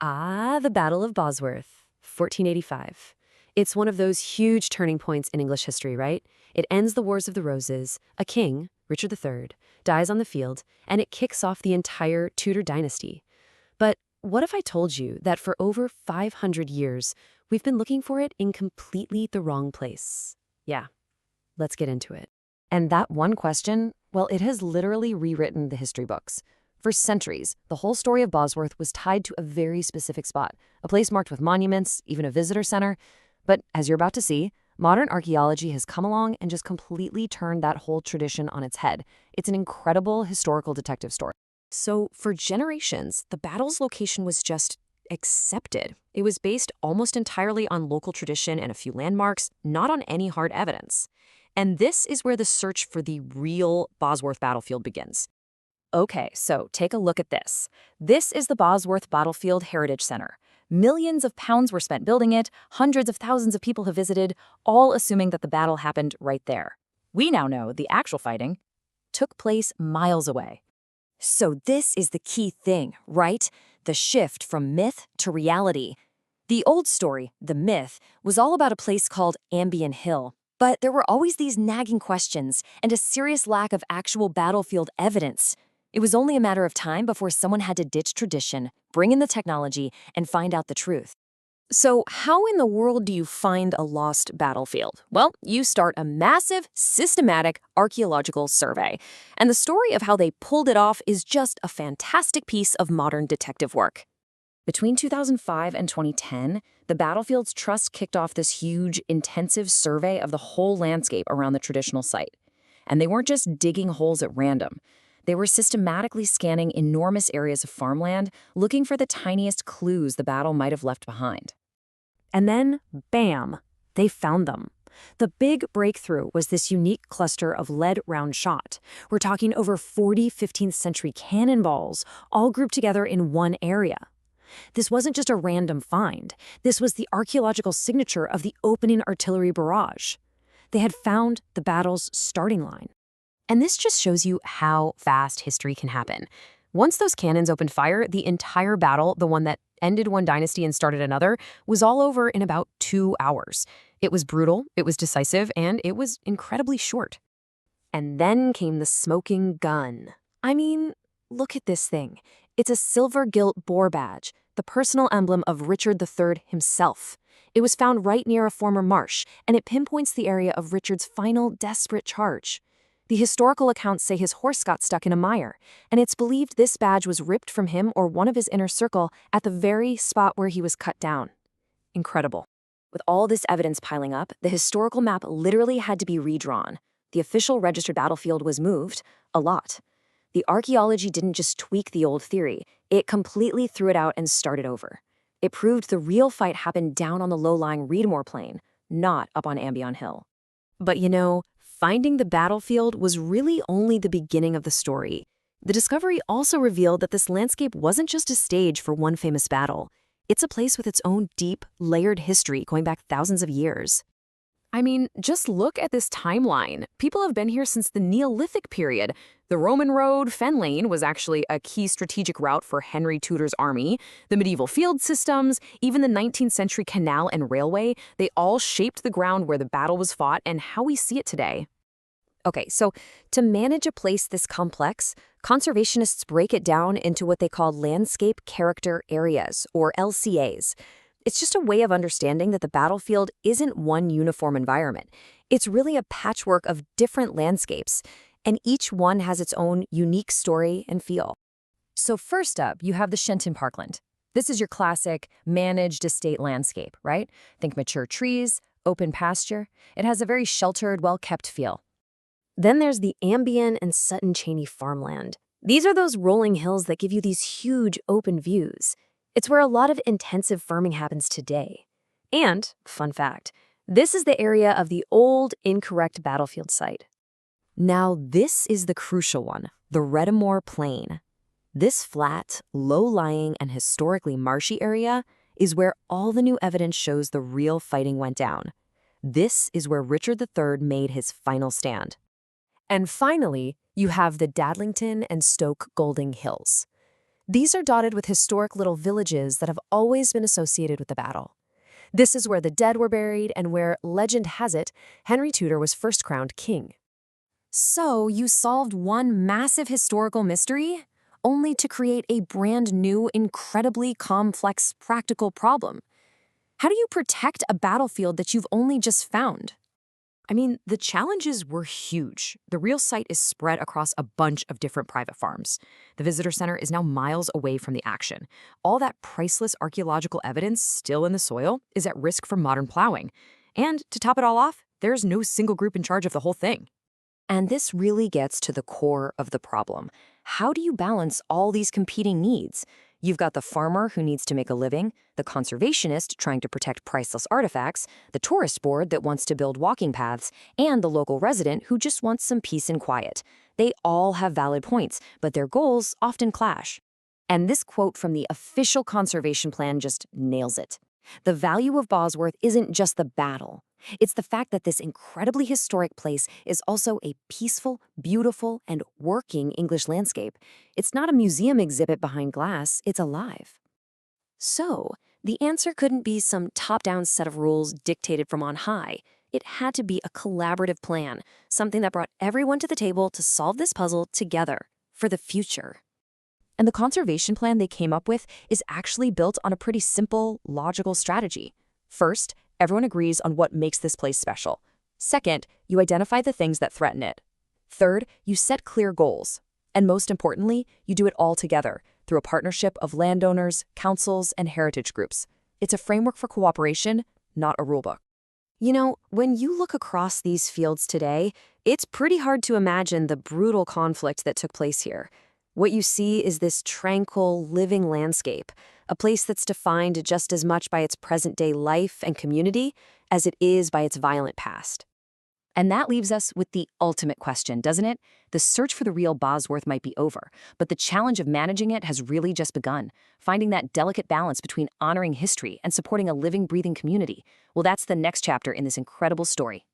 The Battle of Bosworth, 1485. It's one of those huge turning points in English history, right? It ends the Wars of the Roses, a king, Richard III, dies on the field, and it kicks off the entire Tudor dynasty. But what if I told you that for over 500 years, we've been looking for it in completely the wrong place? Yeah, let's get into it. And that one question, well, it has literally rewritten the history books. For centuries, the whole story of Bosworth was tied to a very specific spot, a place marked with monuments, even a visitor center. But as you're about to see, modern archaeology has come along and just completely turned that whole tradition on its head. It's an incredible historical detective story. So for generations, the battle's location was just accepted. It was based almost entirely on local tradition and a few landmarks, not on any hard evidence. And this is where the search for the real Bosworth battlefield begins. Okay, so take a look at this. This is the Bosworth Battlefield Heritage Center. Millions of pounds were spent building it, hundreds of thousands of people have visited, all assuming that the battle happened right there. We now know the actual fighting took place miles away. So this is the key thing, right? The shift from myth to reality. The old story, the myth, was all about a place called Ambion Hill. But there were always these nagging questions and a serious lack of actual battlefield evidence. It was only a matter of time before someone had to ditch tradition, bring in the technology, and find out the truth. So how in the world do you find a lost battlefield? Well, you start a massive, systematic archaeological survey. And the story of how they pulled it off is just a fantastic piece of modern detective work. Between 2005 and 2010, the Battlefields Trust kicked off this huge, intensive survey of the whole landscape around the traditional site. And they weren't just digging holes at random. They were systematically scanning enormous areas of farmland, looking for the tiniest clues the battle might have left behind. And then, bam, they found them. The big breakthrough was this unique cluster of lead round shot. We're talking over 40 15th century cannonballs, all grouped together in one area. This wasn't just a random find. This was the archaeological signature of the opening artillery barrage. They had found the battle's starting line. And this just shows you how fast history can happen. Once those cannons opened fire, the entire battle, the one that ended one dynasty and started another, was all over in about 2 hours. It was brutal, it was decisive, and it was incredibly short. And then came the smoking gun. I mean, look at this thing. It's a silver-gilt boar badge, the personal emblem of Richard III himself. It was found right near a former marsh, and it pinpoints the area of Richard's final desperate charge. The historical accounts say his horse got stuck in a mire, and it's believed this badge was ripped from him or one of his inner circle at the very spot where he was cut down. Incredible. With all this evidence piling up, the historical map literally had to be redrawn. The official registered battlefield was moved a lot. The archaeology didn't just tweak the old theory, it completely threw it out and started over. It proved the real fight happened down on the low-lying Reedmore Plain, not up on Ambion Hill. But finding the battlefield was really only the beginning of the story. The discovery also revealed that this landscape wasn't just a stage for one famous battle. It's a place with its own deep, layered history going back thousands of years. I mean, just look at this timeline. People have been here since the Neolithic period. The Roman road, Fen Lane, was actually a key strategic route for Henry Tudor's army. The medieval field systems, even the 19th century canal and railway, they all shaped the ground where the battle was fought and how we see it today. Okay, so to manage a place this complex, conservationists break it down into what they call landscape character areas, or LCAs. It's just a way of understanding that the battlefield isn't one uniform environment. It's really a patchwork of different landscapes, and each one has its own unique story and feel. So first up, you have the Shenton Parkland. This is your classic managed estate landscape, right? Think mature trees, open pasture. It has a very sheltered, well-kept feel. Then there's the Ambion and Sutton Cheney farmland. These are those rolling hills that give you these huge open views. It's where a lot of intensive farming happens today. And, fun fact, this is the area of the old, incorrect battlefield site. Now this is the crucial one, the Redimore Plain. This flat, low-lying, and historically marshy area is where all the new evidence shows the real fighting went down. This is where Richard III made his final stand. And finally, you have the Dadlington and Stoke Golding Hills. These are dotted with historic little villages that have always been associated with the battle. This is where the dead were buried and where, legend has it, Henry Tudor was first crowned king. So you solved one massive historical mystery, only to create a brand new, incredibly complex practical problem. How do you protect a battlefield that you've only just found? I mean, the challenges were huge. The real site is spread across a bunch of different private farms. The visitor center is now miles away from the action. All that priceless archaeological evidence still in the soil is at risk from modern plowing. And to top it all off, there's no single group in charge of the whole thing. And this really gets to the core of the problem. How do you balance all these competing needs? You've got the farmer who needs to make a living, the conservationist trying to protect priceless artifacts, the tourist board that wants to build walking paths, and the local resident who just wants some peace and quiet. They all have valid points, but their goals often clash. And this quote from the official conservation plan just nails it. The value of Bosworth isn't just the battle. It's the fact that this incredibly historic place is also a peaceful, beautiful, and working English landscape. It's not a museum exhibit behind glass, it's alive. So, the answer couldn't be some top-down set of rules dictated from on high. It had to be a collaborative plan, something that brought everyone to the table to solve this puzzle together, for the future. And the conservation plan they came up with is actually built on a pretty simple, logical strategy. First, everyone agrees on what makes this place special. Second, you identify the things that threaten it. Third, you set clear goals. And most importantly, you do it all together, through a partnership of landowners, councils, and heritage groups. It's a framework for cooperation, not a rulebook. You know, when you look across these fields today, it's pretty hard to imagine the brutal conflict that took place here. What you see is this tranquil, living landscape, a place that's defined just as much by its present-day life and community as it is by its violent past. And that leaves us with the ultimate question, doesn't it? The search for the real Bosworth might be over, but the challenge of managing it has really just begun. Finding that delicate balance between honoring history and supporting a living, breathing community. Well, that's the next chapter in this incredible story.